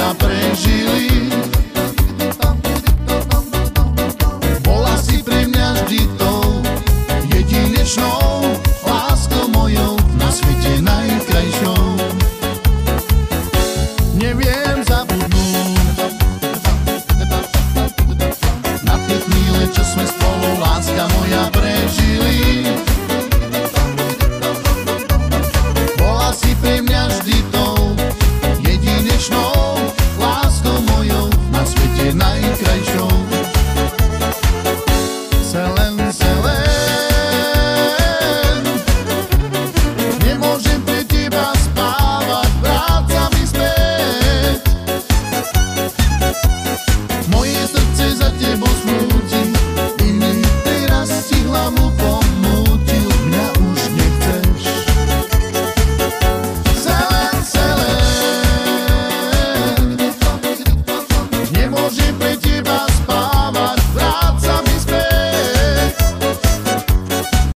moja prežili. Bola si pre mňa vždy tou jedinečnou, láskou mojou na svete najkrajšou. Neviem zabudnúť na tie chvíle, čo sme spolu, láska moja, prežili. Bola si pre mňa vždy tou jedinečnou, láskou mojou na svete najkrajšou. Selen, nemôžem pre teba spávať, vráca mi späť. Moje srdce za tebou smúti, iný teraz si hlavu pomútil, mňa už nechceš. Selen, nemôžem